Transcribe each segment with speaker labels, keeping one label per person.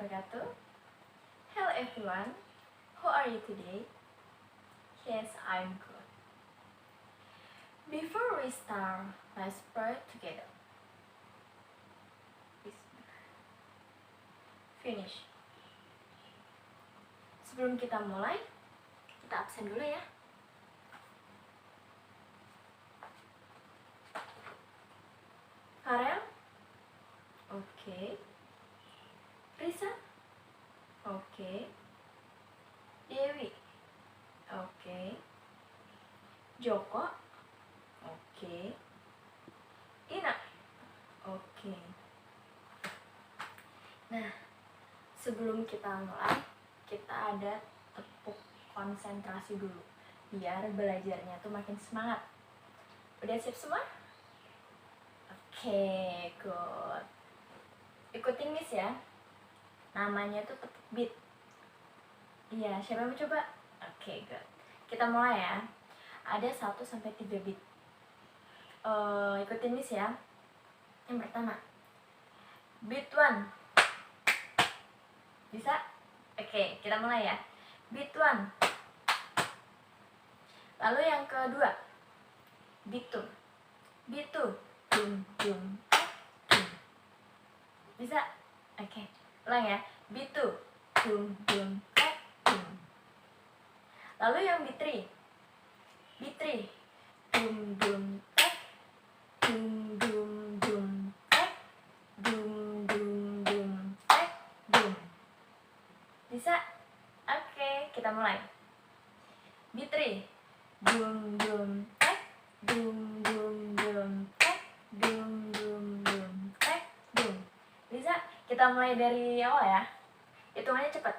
Speaker 1: wabarakatuh. Hello everyone, how are you today? Yes, I'm good. Before we start, let's pray together. Finish. Sebelum kita mulai, kita absen dulu ya. Farel? Oke. Risa? Oke. Dewi? Oke. Joko? Oke. Ina? Oke. Nah, sebelum kita mulai, kita ada tepuk konsentrasi dulu biar belajarnya tuh makin semangat. Udah siap semua? Oke, good. Ikutin Miss ya. Namanya tuh tepuk beat. Iya, siapa yang mau coba? Oke, good. Kita mulai ya. Ada 1-3 beat. Ikutin Miss ya. Yang pertama, beat 1. Bisa? Oke, kita mulai ya. Beat 1. Lalu yang kedua, beat 2. Beat 2. Dum dum dum. Bisa? Oke. Ulang ya. Beat 2. Dum dum dum. Lalu yang beat 3. Beat 3. Dum dum dum dum dum dum dum dum dum. Bisa? Oke, kita mulai. Beat 3. Dum dum dum dum dum dum dum dum dum. Bisa? Kita mulai dari awal ya. Hitungannya cepat.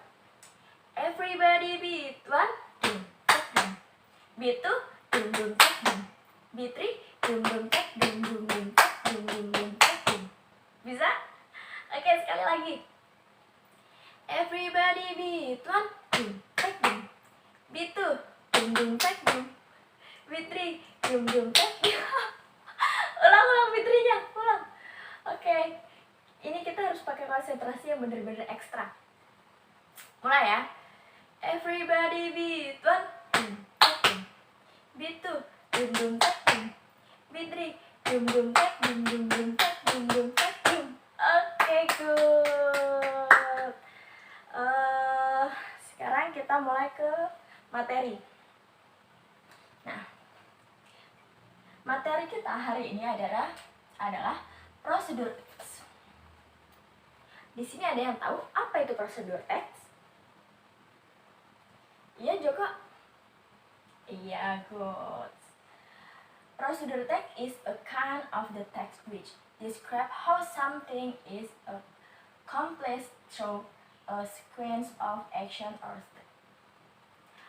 Speaker 1: Everybody beat 1. Dum dum. Beat 2. Dum dum dum. Beat 3. Dum dum dum dum dum dum dum dum dum. Bisa? Oke, sekali lagi. Everybody beat 1. Dum dum. Beat 2. Dum dum dum. Beat 3. Dum dum dum. Ulang beat-nya, ulang. Oke. Ini kita harus pakai konsentrasi yang bener-bener ekstra. Mulai ya. Everybody beat 1. Dum dum. Beat 2. Dum dum dum. Beat 3. Dum dum dum dum dum dum dum dum. Oke, good. Sekarang kita mulai ke materi. Nah, materi kita hari ini adalah prosedur teks. Di sini ada yang tahu apa itu prosedur teks? Iya, Joko? Iya, good. Prosedur text is a kind of the text which describe how something is accomplished through a sequence of action or step.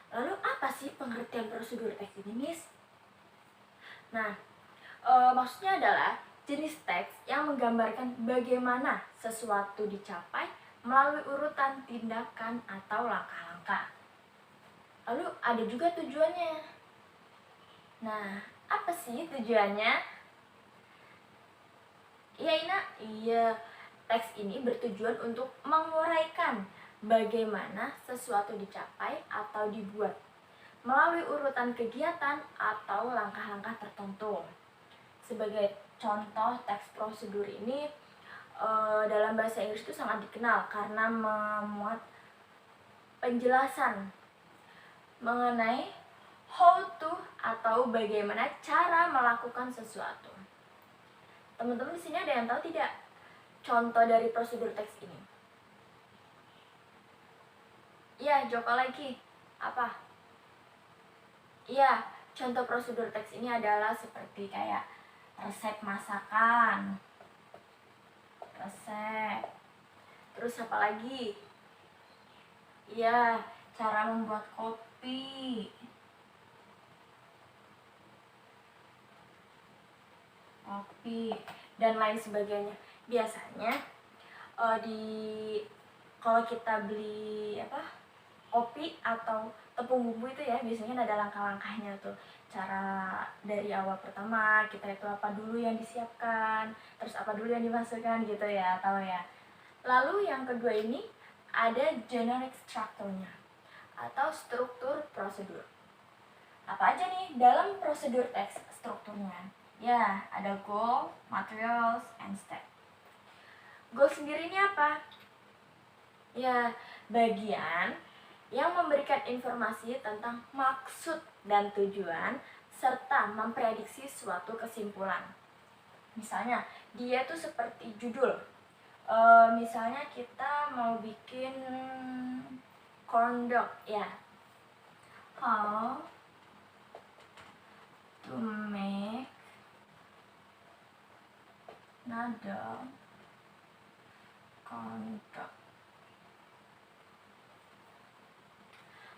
Speaker 1: Lalu apa sih pengertian prosedur teks ini, Miss? Nah, maksudnya adalah jenis teks yang menggambarkan bagaimana sesuatu dicapai melalui urutan tindakan atau langkah-langkah. Lalu ada juga tujuannya. Nah, apa sih tujuannya? Iya, Ina? Iya, teks ini bertujuan untuk menguraikan bagaimana sesuatu dicapai atau dibuat melalui urutan kegiatan atau langkah-langkah tertentu. Sebagai contoh, teks prosedur ini dalam bahasa Inggris itu sangat dikenal karena memuat penjelasan mengenai how to atau bagaimana cara melakukan sesuatu. Teman-teman di sini ada yang tahu tidak contoh dari prosedur teks ini? Iya, Joko lagi. Apa? Iya, contoh prosedur teks ini adalah seperti kayak resep masakan. Resep. Terus apa lagi? Iya, cara membuat kopi. Dan lain sebagainya. Biasanya kalau kita beli kopi atau tepung bumbu itu ya, biasanya ada langkah-langkahnya tuh. Cara dari awal pertama kita itu apa dulu yang disiapkan, terus apa dulu yang dimasukkan gitu ya, tahu ya. Lalu yang kedua ini ada generic structure-nya atau struktur prosedur. Apa aja nih dalam prosedur teks strukturnya? Ya, ada goal, materials, and step. Goal sendiri ini apa? Ya, bagian yang memberikan informasi tentang maksud dan tujuan serta memprediksi suatu kesimpulan. Misalnya, dia tuh seperti judul. Misalnya kita mau bikin corn dog, ya. How to make another corn dog.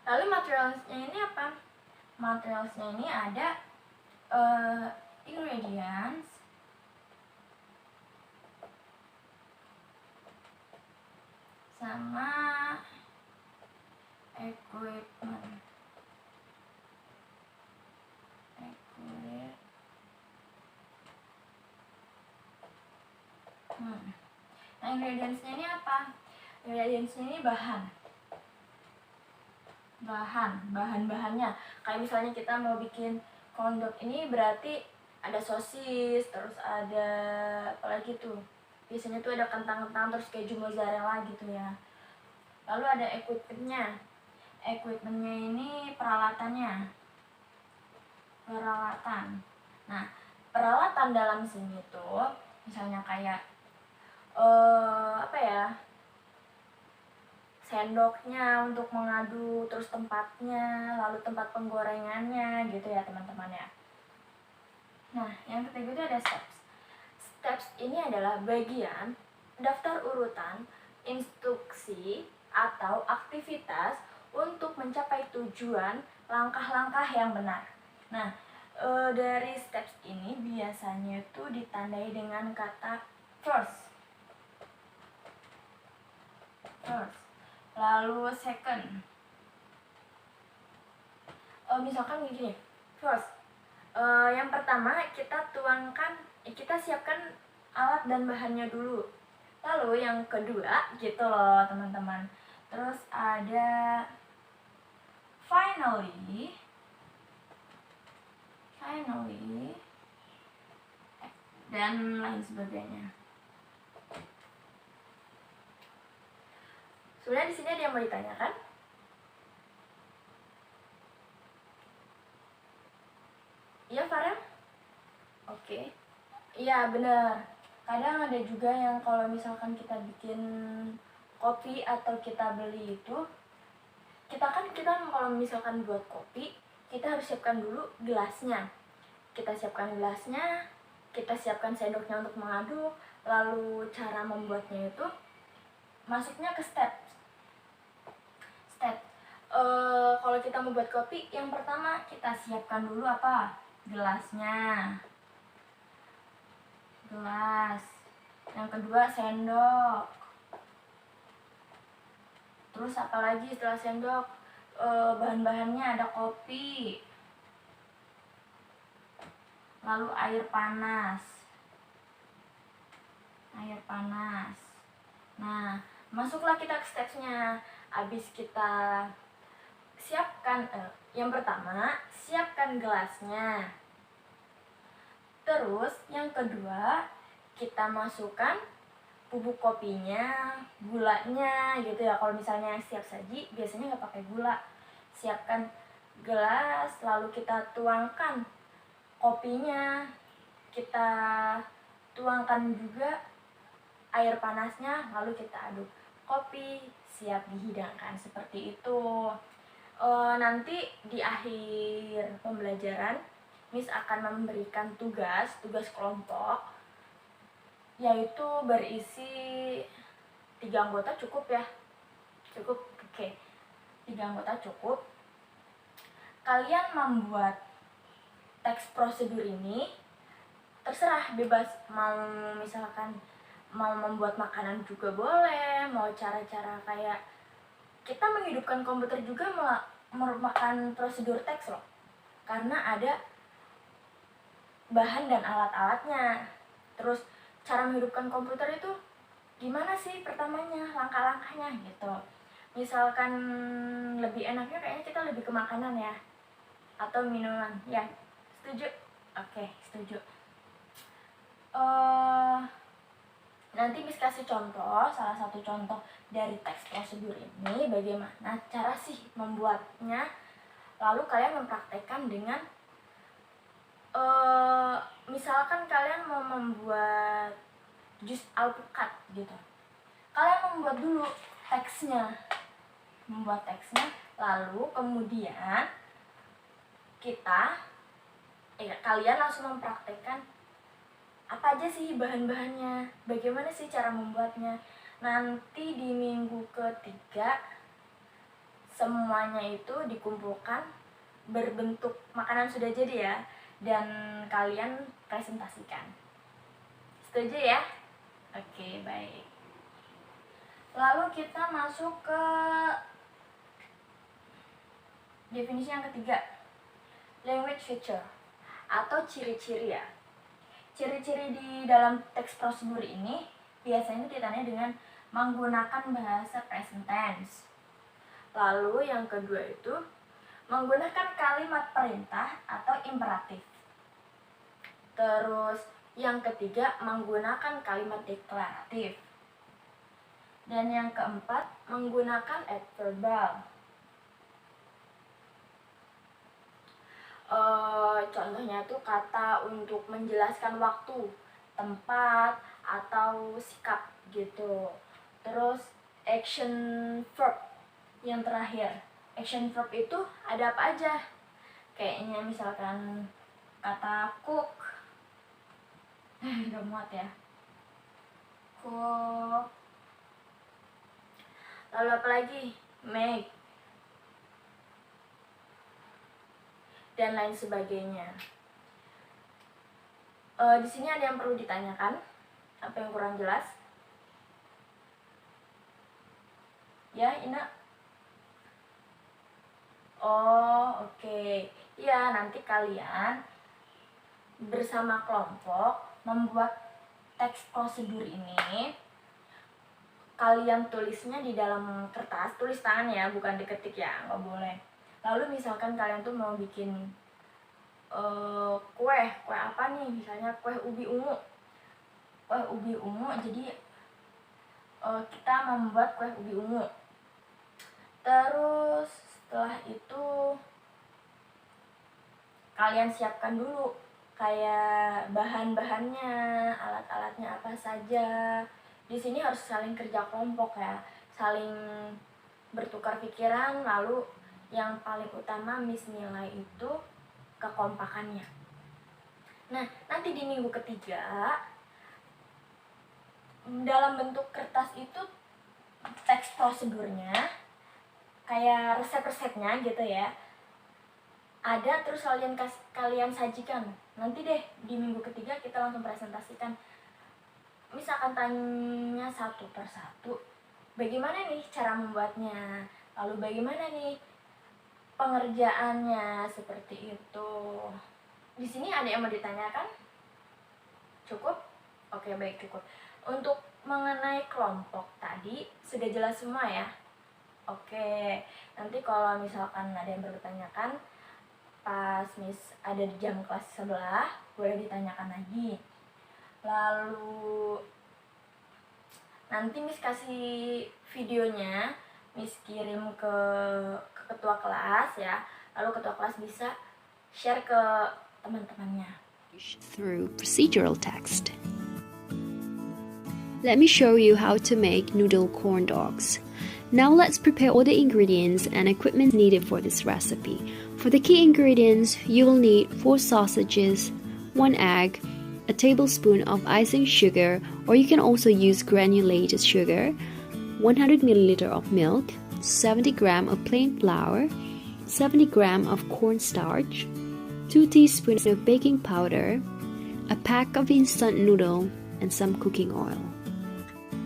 Speaker 1: Lalu materialsnya ini apa? Materialsnya ini ada ingredients, sama equipment. Nah, ingredientsnya ini apa? Ingredientsnya ini bahan-bahannya. Kayak misalnya kita mau bikin corn dog ini berarti ada sosis, terus ada apa lagi tuh? Biasanya tuh ada kentang-kentang, terus keju mozzarella gitu ya. Lalu ada equipmentnya. Equipmentnya ini peralatan. Nah, peralatan dalam sini tuh misalnya kayak sendoknya untuk mengaduk, terus tempatnya, lalu tempat penggorengannya gitu ya teman-teman ya. Nah, yang ketiga itu ada steps. Steps ini adalah bagian daftar urutan instruksi atau aktivitas untuk mencapai tujuan langkah-langkah yang benar. Nah, dari steps ini biasanya itu ditandai dengan kata first, lalu second. Misalkan gini, first, yang pertama kita siapkan alat dan bahannya dulu. Lalu yang kedua gitu loh teman-teman. Terus ada finally dan lain sebagainya. Sebenarnya di sini ada yang mau ditanyakan? Iya, Farel? Oke. Iya, benar. Kadang ada juga yang kalau misalkan kita bikin kopi atau kita beli itu, kita kalau misalkan buat kopi, kita harus siapkan dulu gelasnya. Kita siapkan sendoknya untuk mengaduk, lalu cara membuatnya itu masuknya ke step. Kalau kita membuat kopi, yang pertama kita siapkan dulu apa? Gelasnya. Yang kedua sendok. Terus apalagi setelah sendok? Bahan-bahannya ada kopi, lalu air panas. Nah, masuklah kita ke stepsnya. Habis kita siapkan, yang pertama siapkan gelasnya. Terus yang kedua kita masukkan bubuk kopinya, gulanya gitu ya. Kalau misalnya siap saji biasanya nggak pakai gula. Siapkan gelas, lalu kita tuangkan kopinya, kita tuangkan juga air panasnya, lalu kita aduk. Kopi siap dihidangkan seperti itu. Nanti di akhir pembelajaran Miss akan memberikan tugas kelompok, yaitu berisi 3 anggota cukup ya. Oke. 3 anggota cukup. Kalian membuat teks prosedur ini terserah, bebas. Misalkan mau membuat makanan juga boleh, mau cara-cara kayak kita menghidupkan komputer juga merupakan prosedur teks loh, karena ada bahan dan alat-alatnya. Terus cara menghidupkan komputer itu gimana sih pertamanya, langkah-langkahnya gitu. Misalkan lebih enaknya kayaknya kita lebih ke makanan ya, atau minuman ya. Setuju? Oke, setuju. Nanti Miss kasih contoh, salah satu contoh dari teks prosedur ini, bagaimana cara sih membuatnya. Lalu kalian mempraktekkan dengan misalkan kalian mau membuat jus alpukat gitu, kalian membuat dulu teksnya, lalu kemudian kalian langsung mempraktekkan apa aja sih bahan-bahannya, bagaimana sih cara membuatnya. Nanti di minggu ketiga semuanya itu dikumpulkan berbentuk makanan sudah jadi ya, dan kalian presentasikan. Setuju ya? Oke, baik. Lalu kita masuk ke definisi yang ketiga, language feature atau ciri-ciri ya. Ciri-ciri di dalam teks prosedur ini biasanya ditandai dengan menggunakan bahasa present tense. Lalu yang kedua itu menggunakan kalimat perintah atau imperatif. Terus yang ketiga menggunakan kalimat deklaratif. Dan yang keempat menggunakan adverbal. Contohnya tuh kata untuk menjelaskan waktu, tempat, atau sikap gitu. Terus action verb yang terakhir. Action verb itu ada apa aja? Kayaknya misalkan kata cook. Udah muat ya. Cook. Lalu apa lagi? Make. Dan lain sebagainya. Di sini ada yang perlu ditanyakan, apa yang kurang jelas? Ya, Ina. Oh, oke. Ya, nanti kalian bersama kelompok membuat teks prosedur ini. Kalian tulisnya di dalam kertas, tulis tangan ya, bukan diketik ya, nggak boleh. Lalu misalkan kalian tuh mau bikin kue apa nih, misalnya kue ubi ungu. Jadi kita membuat kue ubi ungu. Terus setelah itu kalian siapkan dulu kayak bahan-bahannya, alat-alatnya apa saja. Di sini harus saling kerja kelompok ya, saling bertukar pikiran. Lalu yang paling utama Miss nilai itu kekompakannya. Nah, nanti di minggu ketiga dalam bentuk kertas itu teks prosedurnya kayak resep-resepnya gitu ya, ada, terus kalian sajikan. Nanti deh di minggu ketiga kita langsung presentasikan. Misalkan tanya satu persatu, bagaimana nih cara membuatnya, lalu bagaimana nih pengerjaannya, seperti itu. Di sini ada yang mau ditanyakan? Cukup? Oke, baik, cukup. Untuk mengenai kelompok tadi sudah jelas semua ya? Oke, nanti kalau misalkan ada yang bertanyakan pas Miss ada di jam kelas sebelah, boleh ditanyakan lagi. Lalu nanti Miss kasih videonya, Miss kirim ke ketua kelas ya. Lalu ketua kelas bisa share ke teman-temannya.
Speaker 2: Through procedural text. Let me show you how to make noodle corn dogs. Now let's prepare all the ingredients and equipment needed for this recipe. For the key ingredients, you will need 4 sausages, 1 egg, a tablespoon of icing sugar, or you can also use granulated sugar, 100 ml of milk, 70 grams of plain flour, 70 grams of cornstarch, 2 teaspoons of baking powder, a pack of instant noodle, and some cooking oil.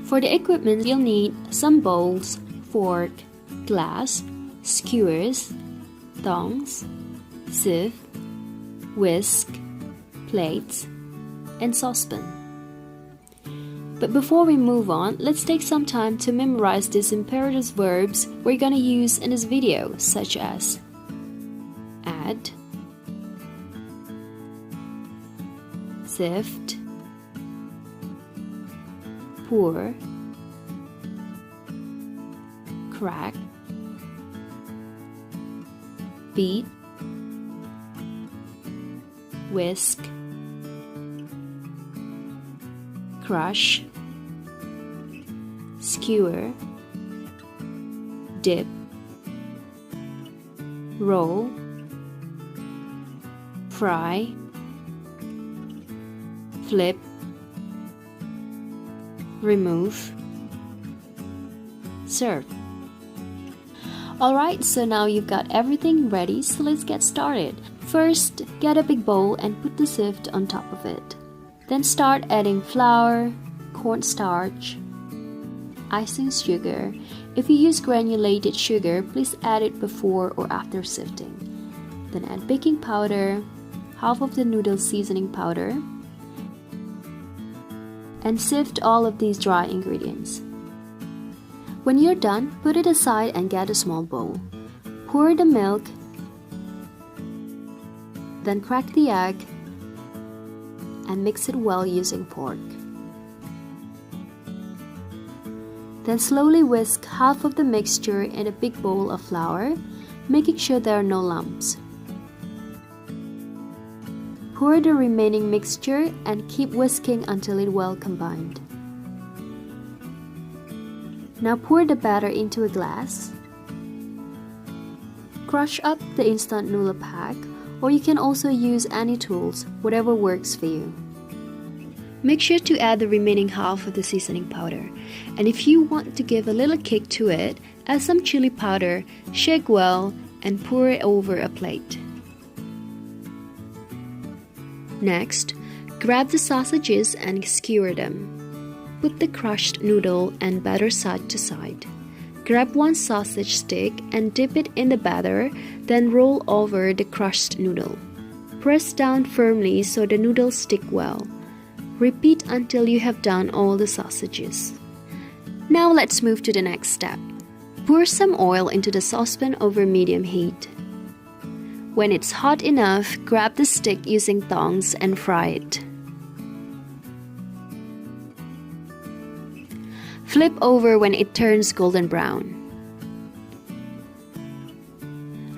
Speaker 2: For the equipment, you'll need some bowls, fork, glass, skewers, tongs, sieve, whisk, plates, and saucepan. But before we move on, let's take some time to memorize these imperative verbs we're gonna use in this video, such as add, sift, pour, crack, beat, whisk, crush, skewer, dip, roll, fry, flip, remove, serve. Alright, so now you've got everything ready, so let's get started. First, get a big bowl and put the sift on top of it. Then start adding flour, cornstarch, icing sugar. If you use granulated sugar, please add it before or after sifting. Then add baking powder, half of the noodle seasoning powder, and sift all of these dry ingredients. When you're done, put it aside and get a small bowl. Pour the milk, then crack the egg, and mix it well using fork. Then slowly whisk half of the mixture in a big bowl of flour, making sure there are no lumps. Pour the remaining mixture and keep whisking until it's well combined. Now pour the batter into a glass. Crush up the instant noodle pack, or you can also use any tools, whatever works for you. Make sure to add the remaining half of the seasoning powder, and if you want to give a little kick to it, add some chili powder, shake well, and pour it over a plate. Next, grab the sausages and skewer them. Put the crushed noodle and batter side to side. Grab one sausage stick and dip it in the batter, then roll over the crushed noodle. Press down firmly so the noodles stick well. Repeat until you have done all the sausages. Now let's move to the next step. Pour some oil into the saucepan over medium heat. When it's hot enough, grab the stick using tongs and fry it. Flip over when it turns golden brown.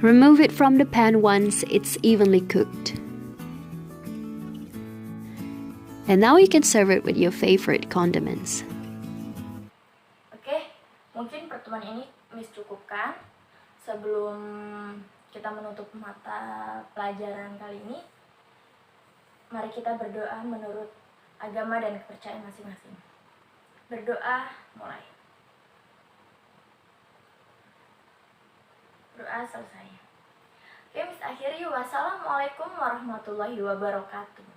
Speaker 2: Remove it from the pan once it's evenly cooked. And now you can serve it with your favorite condiments.
Speaker 1: Oke, mungkin pertemuan ini Miss cukupkan. Sebelum kita menutup mata pelajaran kali ini, mari kita berdoa menurut agama dan kepercayaan masing-masing. Berdoa mulai. Doa selesai. Oke, Miss akhiri. Wassalamualaikum warahmatullahi wabarakatuh.